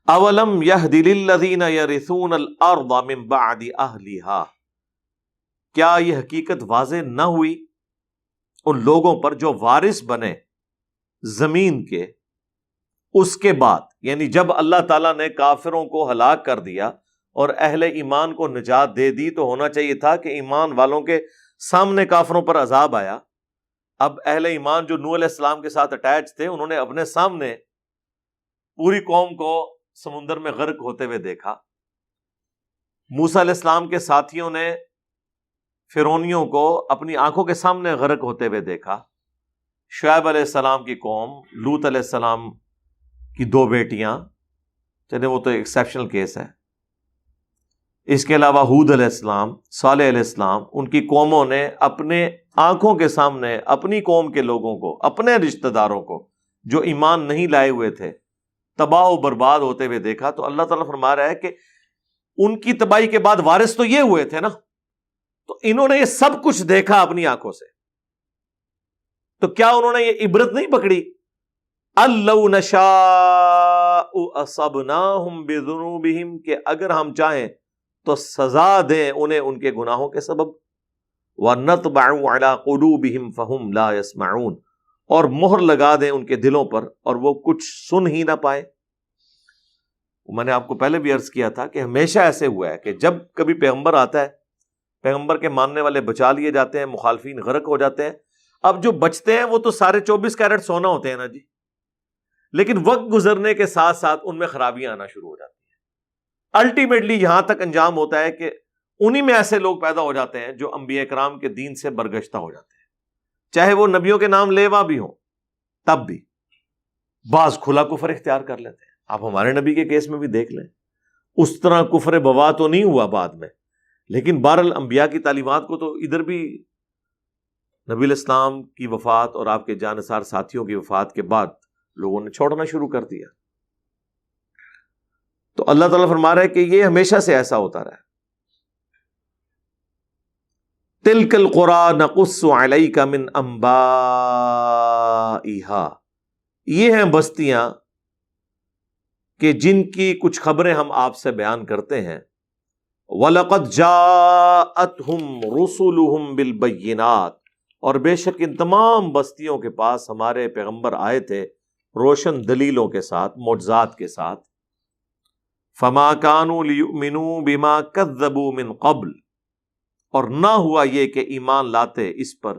اولم یہد للذین یرثون الارض من بعد اہلھا، کیا یہ حقیقت واضح نہ ہوئی ان لوگوں پر جو وارث بنے زمین کے اس کے بعد، یعنی جب اللہ تعالیٰ نے کافروں کو ہلاک کر دیا اور اہل ایمان کو نجات دے دی تو ہونا چاہیے تھا کہ ایمان والوں کے سامنے کافروں پر عذاب آیا. اب اہل ایمان جو نوح علیہ السلام کے ساتھ اٹیچ تھے انہوں نے اپنے سامنے پوری قوم کو سمندر میں غرق ہوتے ہوئے دیکھا. موسیٰ علیہ السلام کے ساتھیوں نے فرعونیوں کو اپنی آنکھوں کے سامنے غرق ہوتے ہوئے دیکھا. شعیب علیہ السلام کی قوم، لوط علیہ السلام کی 2 بیٹیاں، چلے وہ تو ایکسیپشنل کیس ہے. اس کے علاوہ ہود علیہ السلام، صالح علیہ السلام، ان کی قوموں نے اپنے آنکھوں کے سامنے اپنی قوم کے لوگوں کو، اپنے رشتہ داروں کو جو ایمان نہیں لائے ہوئے تھے، تباہ و برباد ہوتے ہوئے دیکھا. تو اللہ تعالیٰ فرما رہا ہے کہ ان کی تباہی کے بعد وارث تو یہ ہوئے تھے نا، تو انہوں نے یہ سب کچھ دیکھا اپنی آنکھوں سے، تو کیا انہوں نے یہ عبرت نہیں پکڑی؟ اَلَّوْ نَشَاءُ أَصَبْنَاهُمْ بِذُنُوبِهِمْ، کہ اگر ہم چاہیں تو سزا دیں انہیں ان کے گناہوں کے سبب. وَنَطْبَعُ عَلَىٰ قُلُوبِهِمْ فَهُمْ لَا يَسْمَعُونَ، اور مہر لگا دیں ان کے دلوں پر اور وہ کچھ سن ہی نہ پائے. میں نے آپ کو پہلے بھی عرض کیا تھا کہ ہمیشہ ایسے ہوا ہے کہ جب کبھی پیغمبر آتا ہے، پیغمبر کے ماننے والے بچا لیے جاتے ہیں، مخالفین غرق ہو جاتے ہیں. اب جو بچتے ہیں وہ تو سارے 24 کیرٹ سونا ہوتے ہیں نا جی، لیکن وقت گزرنے کے ساتھ ساتھ ان میں خرابیاں آنا شروع ہو جاتی ہیں. الٹیمیٹلی یہاں تک انجام ہوتا ہے کہ انہی میں ایسے لوگ پیدا ہو جاتے ہیں جو انبیاء کرام کے دین سے برگشتہ ہو جاتے ہیں، چاہے وہ نبیوں کے نام لیوا بھی ہوں. تب بھی بعض کھلا کفر اختیار کر لیتے ہیں. آپ ہمارے نبی کے کیس میں بھی دیکھ لیں، اس طرح کفر بوا تو نہیں ہوا بعد میں، لیکن بہرحال انبیاء کی تعلیمات کو تو ادھر بھی نبی علیہ السلام کی وفات اور آپ کے جانثار ساتھیوں کی وفات کے بعد لوگوں نے چھوڑنا شروع کر دیا. تو اللہ تعالیٰ فرما رہا ہے کہ یہ ہمیشہ سے ایسا ہوتا رہا ہے. تِلْكَ الْقُرَىٰ نَقُصُّ عَلَيْكَ مِنْ أَنْبَائِهَا، یہ ہیں بستیاں کہ جن کی کچھ خبریں ہم آپ سے بیان کرتے ہیں. وَلَقَدْ جَاءَتْهُمْ رُسُلُهُمْ بِالْبَيِّنَاتِ، اور بے شک ان تمام بستیوں کے پاس ہمارے پیغمبر آئے تھے روشن دلیلوں کے ساتھ، معجزات کے ساتھ. فَمَا كَانُوا لِيُؤْمِنُوا بِمَا كَذَّبُوا مِن قَبْلُ، اور نہ ہوا یہ کہ ایمان لاتے اس پر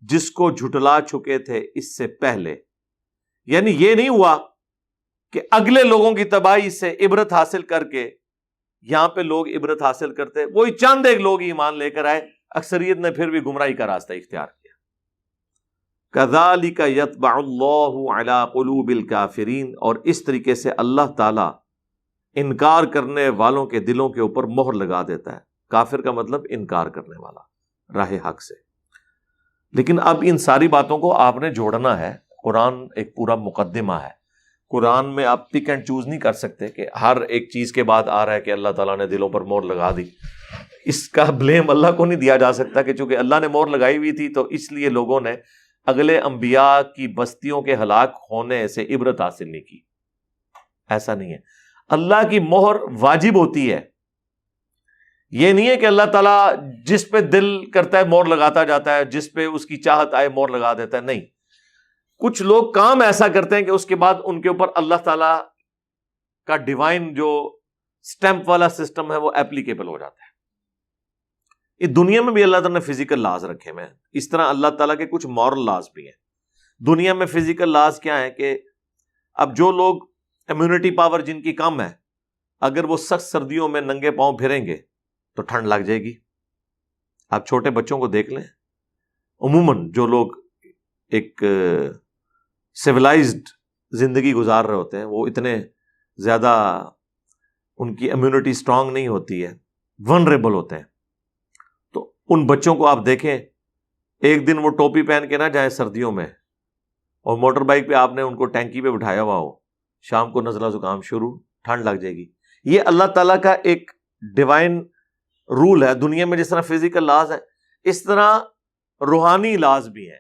جس کو جھٹلا چکے تھے اس سے پہلے. یعنی یہ نہیں ہوا کہ اگلے لوگوں کی تباہی سے عبرت حاصل کر کے یہاں پہ لوگ عبرت حاصل کرتے، وہی چند ایک لوگ ایمان لے کر آئے، اکثریت نے پھر بھی گمراہی کا راستہ اختیار کیا. كَذَلِكَ يَطْبَعُ اللَّهُ عَلَىٰ قُلُوبِ الْكَافِرِينَ، اور اس طریقے سے اللہ تعالیٰ انکار کرنے والوں کے دلوں کے اوپر مہر لگا دیتا ہے. کافر کا مطلب انکار کرنے والا راہ حق سے. لیکن اب ان ساری باتوں کو آپ نے جوڑنا ہے. قرآن ایک پورا مقدمہ ہے. قرآن میں آپ پک اینڈ چوز نہیں کر سکتے کہ ہر ایک چیز کے بعد آ رہا ہے کہ اللہ تعالیٰ نے دلوں پر مہر لگا دی. اس کا بلیم اللہ کو نہیں دیا جا سکتا کہ چونکہ اللہ نے مہر لگائی ہوئی تھی تو اس لیے لوگوں نے اگلے انبیاء کی بستیوں کے ہلاک ہونے سے عبرت حاصل نہیں کی. ایسا نہیں ہے. اللہ کی مہر واجب ہوتی ہے. یہ نہیں ہے کہ اللہ تعالیٰ جس پہ دل کرتا ہے مہر لگاتا جاتا ہے، جس پہ اس کی چاہت آئے مہر لگا دیتا ہے. نہیں، کچھ لوگ کام ایسا کرتے ہیں کہ اس کے بعد ان کے اوپر اللہ تعالیٰ کا ڈیوائن جو سٹیمپ والا سسٹم ہے وہ ایپلیکیبل ہو جاتا ہے. اس دنیا میں بھی اللہ تعالیٰ نے فزیکل لاز رکھے ہوئے ہیں، اس طرح اللہ تعالیٰ کے کچھ مورل لاز بھی ہیں. دنیا میں فزیکل لاز کیا ہے کہ اب جو لوگ امیونٹی پاور جن کی کم ہے، اگر وہ سخت سردیوں میں ننگے پاؤں پھریں گے تو ٹھنڈ لگ جائے گی. آپ چھوٹے بچوں کو دیکھ لیں، عموماً جو لوگ ایک سویلائزڈ زندگی گزار رہے ہوتے ہیں وہ اتنے زیادہ ان کی امیونٹی اسٹرانگ نہیں ہوتی ہے، ونریبل ہوتے ہیں. تو ان بچوں کو آپ دیکھیں، ایک دن وہ ٹوپی پہن کے نہ جائیں سردیوں میں، اور موٹر بائک پہ آپ نے ان کو ٹینکی پہ بٹھایا ہوا ہو، شام کو نزلہ زکام شروع، ٹھنڈ لگ جائے گی. یہ اللہ تعالیٰ کا ایک ڈیوائن رول ہے. دنیا میں جس طرح فزیکل لاز ہے اس طرح روحانی لاز بھی ہیں،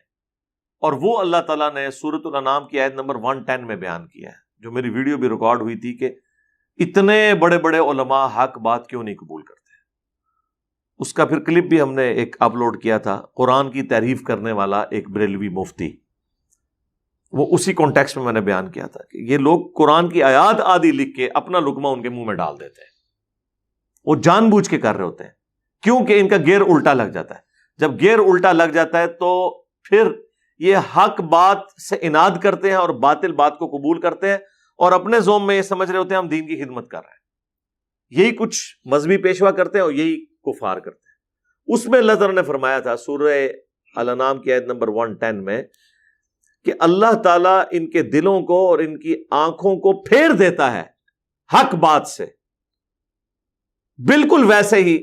اور وہ اللہ تعالیٰ نے سورۃ الانعام کی آیت نمبر 110 میں بیان کیا ہے. جو میری ویڈیو بھی ریکارڈ ہوئی تھی کہ اتنے بڑے بڑے علماء حق بات کیوں نہیں قبول کرتے. اس کا پھر کلپ بھی ہم نے ایک اپلوڈ کیا تھا. قرآن کی تعریف کرنے والا ایک بریلوی مفتی, وہ اسی کانٹیکسٹ میں نے بیان کیا تھا کہ یہ لوگ قرآن کی آیات آدھی لکھ کے اپنا لقمہ ان کے منہ میں ڈال دیتے ہیں. وہ جان بوجھ کے کر رہے ہوتے ہیں, کیونکہ ان کا گیئر الٹا لگ جاتا ہے. جب گیئر الٹا لگ جاتا ہے تو پھر یہ حق بات سے اناد کرتے ہیں اور باطل بات کو قبول کرتے ہیں, اور اپنے زوم میں یہ سمجھ رہے ہوتے ہیں ہم دین کی خدمت کر رہے ہیں. یہی کچھ مذہبی پیشوا کرتے ہیں اور یہی کفار کرتے ہیں. اس میں اللہ تعالیٰ نے فرمایا تھا سورہ الانعام کی آیت نمبر 110 میں کہ اللہ تعالیٰ ان کے دلوں کو اور ان کی آنکھوں کو پھیر دیتا ہے حق بات سے, بالکل ویسے ہی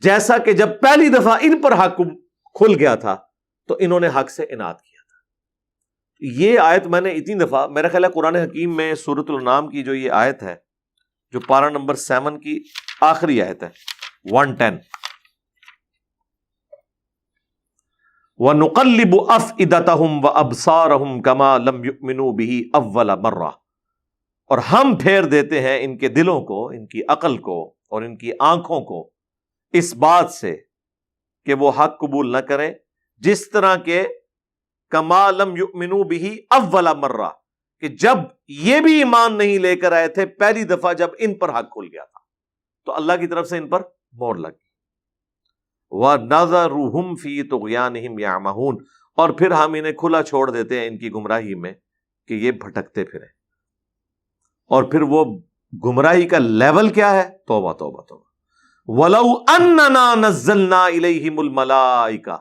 جیسا کہ جب پہلی دفعہ ان پر حق کھل گیا تھا تو انہوں نے حق سے اناد کیا تھا. یہ آیت میں نے اتنی دفعہ, میرا خیال ہے قرآن حکیم میں سورۃ الانعام کی جو یہ آیت ہے, جو پارہ نمبر 7 کی آخری آیت ہے 110, وَنُقَلِّبُ أَفْئِدَتَهُمْ وَأَبْصَارَهُمْ كَمَا لَمْ يُؤْمِنُوا بِهِ أَوَّلَ مَرَّةٍ, اور ہم پھیر دیتے ہیں ان کے دلوں کو, ان کی عقل کو اور ان کی آنکھوں کو اس بات سے کہ وہ حق قبول نہ کریں, جس طرح کہ کما لم یؤمنوا بہ اول مرہ, کہ جب یہ بھی ایمان نہیں لے کر آئے تھے پہلی دفعہ جب ان پر حق کھل گیا تھا تو اللہ کی طرف سے ان پر مہر لگ گئی. وَنَذَرُهُمْ فِي طُغْيَانِهِمْ يَعْمَهُونَ, اور پھر ہم انہیں کھلا چھوڑ دیتے ہیں ان کی گمراہی میں کہ یہ بھٹکتے پھریں. اور پھر وہ گمراہی کا لیول کیا ہے؟ توبہ توبہ توبہ. وَلَوْ أَنَّنَا نَزَّلْنَا إِلَيْهِمُ الْمَلَائِكَةَ,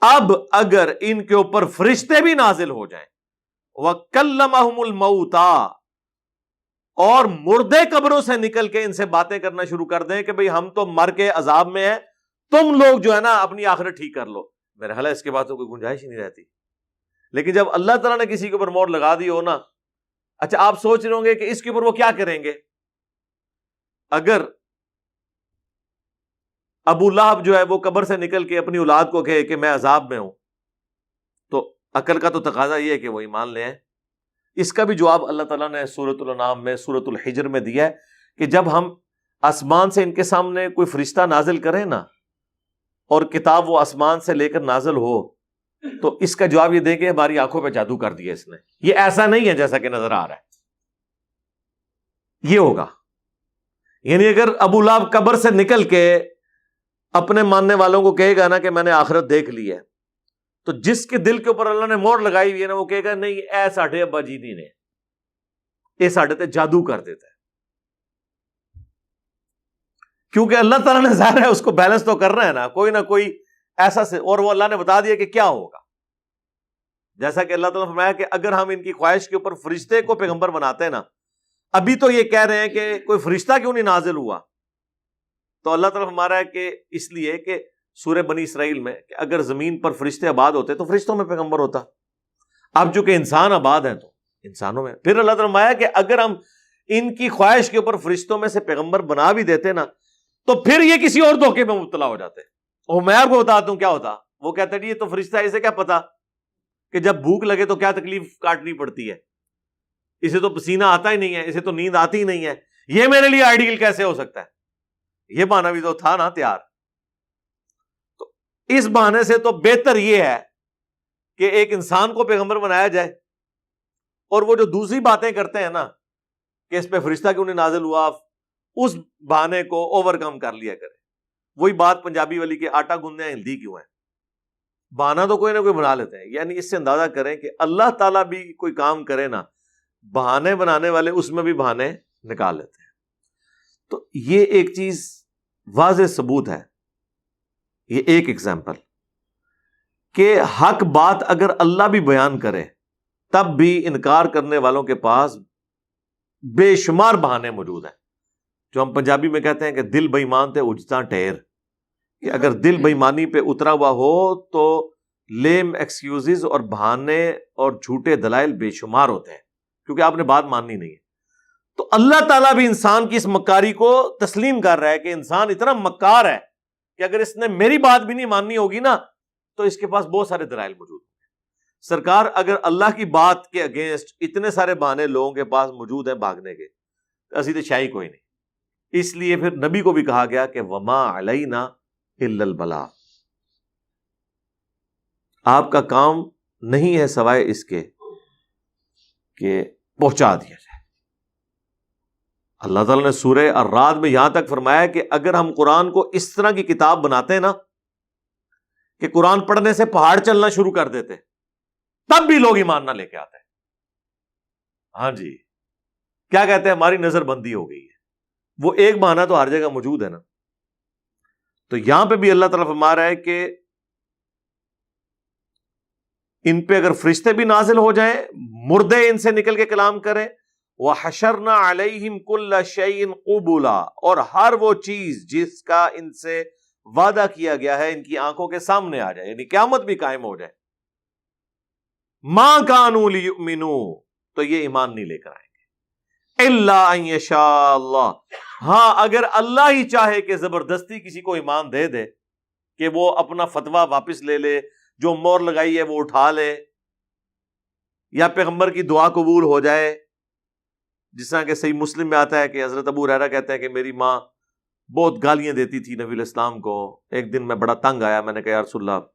اب اگر ان کے اوپر فرشتے بھی نازل ہو جائیں, وَكَلَّمَهُمُ الْمَوْتَى, اور مردے قبروں سے نکل کے ان سے باتیں کرنا شروع کر دیں کہ بھئی ہم تو مر کے عذاب میں ہیں, تم لوگ جو ہے نا اپنی آخرت ٹھیک کر لو, میرا خیال ہے اس کے بعد تو کوئی گنجائش ہی نہیں رہتی. لیکن جب اللہ تعالیٰ نے کسی کے اوپر مہر لگا دی ہو نا, اچھا آپ سوچ رہے ہوں گے کہ اس کے اوپر وہ کیا کریں گے. اگر ابو لہب جو ہے وہ قبر سے نکل کے اپنی اولاد کو کہے کہ میں عذاب میں ہوں, تو عقل کا تو تقاضا یہ ہے کہ وہ ایمان لے آئیں. اس کا بھی جواب اللہ تعالیٰ نے سورۃ الانعام میں سورۃ الحجر میں دیا ہے کہ جب ہم آسمان سے ان کے سامنے کوئی فرشتہ نازل کریں نا, اور کتاب وہ آسمان سے لے کر نازل ہو, تو اس کا جواب یہ دیں کہ ہماری آنکھوں پہ جادو کر دیا اس نے, یہ ایسا نہیں ہے جیسا کہ نظر آ رہا ہے. یہ ہوگا, یعنی اگر ابو لہب قبر سے نکل کے اپنے ماننے والوں کو کہے گا نا کہ میں نے آخرت دیکھ لی ہے, تو جس کے دل کے اوپر اللہ نے مہر لگائی ہوئی ہے نا, وہ کہے گا نہیں اے ساڈے ابا جی نے یہ ساڈے تے جادو کر دیتا ہے. کیونکہ اللہ تعالیٰ نے ظاہر ہے اس کو بیلنس تو کرنا ہے نا, کوئی نہ کوئی ایسا سے, اور وہ اللہ نے بتا دیا کہ کیا ہوگا. جیسا کہ اللہ تعالیٰ نے فرمایا کہ اگر ہم ان کی خواہش کے اوپر فرشتے کو پیغمبر بناتے ہیں نا, ابھی تو یہ کہہ رہے ہیں کہ کوئی فرشتہ کیوں نہیں نازل ہوا, تو اللہ تعالیٰ فرما رہا ہے کہ اس لیے کہ سورہ بنی اسرائیل میں کہ اگر زمین پر فرشتے آباد ہوتے تو فرشتوں میں پیغمبر ہوتا. اب چونکہ انسان آباد ہیں تو انسانوں میں. پھر اللہ تعالیٰ نے فرمایا کہ اگر ہم ان کی خواہش کے اوپر فرشتوں میں سے پیغمبر بنا بھی دیتے نا, تو پھر یہ کسی اور دھوکے میں مبتلا ہو جاتے. اور میں آپ کو بتاتا ہوں کیا ہوتا. وہ کہتے ہیں یہ تو فرشتہ ہے, اسے کیا پتا کہ جب بھوک لگے تو کیا تکلیف کاٹنی پڑتی ہے, اسے تو پسینہ آتا ہی نہیں ہے, اسے تو نیند آتی ہی نہیں ہے, یہ میرے لیے آئیڈیل کیسے ہو سکتا ہے. یہ بہانہ بھی تو تھا نا تیار. تو اس بہانے سے تو بہتر یہ ہے کہ ایک انسان کو پیغمبر بنایا جائے, اور وہ جو دوسری باتیں کرتے ہیں نا کہ اس پہ فرشتہ کیوں نہیں نازل ہوا, اس بہانے کو اوور کم کر لیا کرے. وہی بات پنجابی والی کہ آٹا گوندے ہیں ہلدی کیوں ہے. بہانہ تو کوئی نہ کوئی بنا لیتے ہیں. یعنی اس سے اندازہ کریں کہ اللہ تعالیٰ بھی کوئی کام کرے نا, بہانے بنانے والے اس میں بھی بہانے نکال لیتے ہیں. تو یہ ایک چیز واضح ثبوت ہے, یہ ایک ایگزامپل کہ حق بات اگر اللہ بھی بیان کرے تب بھی انکار کرنے والوں کے پاس بے شمار بہانے موجود ہیں. جو ہم پنجابی میں کہتے ہیں کہ دل بے ایمان تے اجتا ٹھیر, کہ اگر دل بے ایمانی پہ اترا ہوا ہو تو لیم ایکسکیوزز اور بہانے اور جھوٹے دلائل بے شمار ہوتے ہیں, کیونکہ آپ نے بات ماننی نہیں ہے. تو اللہ تعالیٰ بھی انسان کی اس مکاری کو تسلیم کر رہا ہے کہ انسان اتنا مکار ہے کہ اگر اس نے میری بات بھی نہیں ماننی ہوگی نا تو اس کے پاس بہت سارے دلائل موجود ہیں. سرکار اگر اللہ کی بات کے اگینسٹ اتنے سارے بہانے لوگوں کے پاس موجود ہیں بھاگنے کے، اسی تو شاہی کوئی نہیں. اس لیے پھر نبی کو بھی کہا گیا کہ وما علینا الا البلاغ، آپ کا کام نہیں ہے سوائے اس کے کہ پہنچا دیا جائے. اللہ تعالیٰ نے سورہ الرعد میں یہاں تک فرمایا کہ اگر ہم قرآن کو اس طرح کی کتاب بناتے ہیں نا کہ قرآن پڑھنے سے پہاڑ چلنا شروع کر دیتے، تب بھی لوگ ایمان نہ لے کے آتے. ہاں جی، کیا کہتے ہیں، ہماری نظر بندی ہو گئی ہے. وہ ایک بہانہ تو ہر جگہ موجود ہے نا. تو یہاں پہ بھی اللہ تعالیٰ فرما رہا ہے کہ ان پہ اگر فرشتے بھی نازل ہو جائیں، مردے ان سے نکل کے کلام کریں، وَحَشَرْنَا عَلَيْهِمْ كُلَّ شَيْءٍ قُبُلًا، اور ہر وہ چیز جس کا ان سے وعدہ کیا گیا ہے ان کی آنکھوں کے سامنے آ جائے، یعنی قیامت بھی قائم ہو جائے. مَا كَانُوا لِيُؤْمِنُوا، تو یہ ایمان نہیں لے کر آئیں گے. إِلَّا أَن يَشَاءَ اللَّهُ، ہاں اگر اللہ ہی چاہے کہ زبردستی کسی کو ایمان دے دے کہ وہ اپنا فتویٰ واپس لے لے، جو مور لگائی ہے وہ اٹھا لے، یا پیغمبر کی دعا قبول ہو جائے. جس طرح کہ صحیح مسلم میں آتا ہے کہ حضرت ابو ہریرہ کہتے ہیں کہ میری ماں بہت گالیاں دیتی تھی نبی الاسلام کو. ایک دن میں بڑا تنگ آیا، میں نے کہا یا رسول اللہ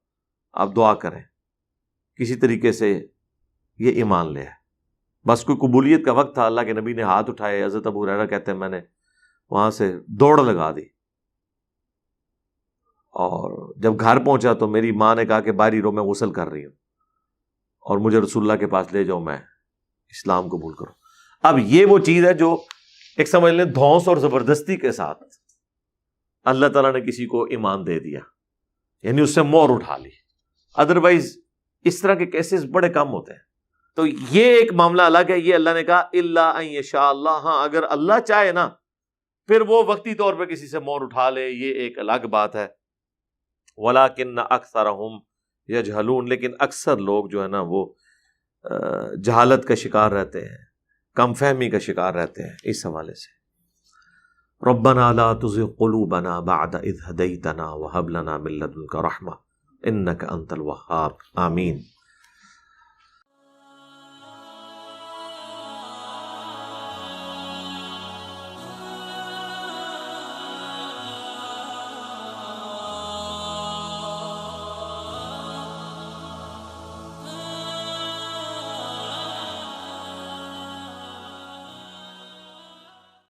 آپ دعا کریں کسی طریقے سے یہ ایمان لے. بس کوئی قبولیت کا وقت تھا، اللہ کے نبی نے ہاتھ اٹھائے. حضرت ابو ہریرہ کہتے ہیں میں نے وہاں سے دوڑ لگا دی، اور جب گھر پہنچا تو میری ماں نے کہا کہ باہر رو، میں غسل کر رہی ہوں اور مجھے رسول اللہ کے پاس لے جاؤ، میں اسلام قبول کروں. اب یہ وہ چیز ہے جو ایک سمجھ لیں دھونس اور زبردستی کے ساتھ اللہ تعالیٰ نے کسی کو ایمان دے دیا، یعنی اس سے مور اٹھا لی. ادروائز اس طرح کے کیسز بڑے کم ہوتے ہیں. تو یہ ایک معاملہ الگ ہے. یہ اللہ نے کہا الا ان یشاء اللہ، ہاں اگر اللہ چاہے نا پھر وہ وقتی طور پہ کسی سے مور اٹھا لے، یہ ایک الگ بات ہے. وَلَكِنَّ أَكْثَرَهُمْ يَجْهَلُونَ، لیکن اکثر لوگ جو ہے نا وہ جہالت کا شکار رہتے ہیں، کم فہمی کا شکار رہتے ہیں. اس حوالے سے ربنا لا تزغ قلوبنا بعد اذ هديتنا وهب لنا من لدنك رحمة انك انت الوهاب. آمین.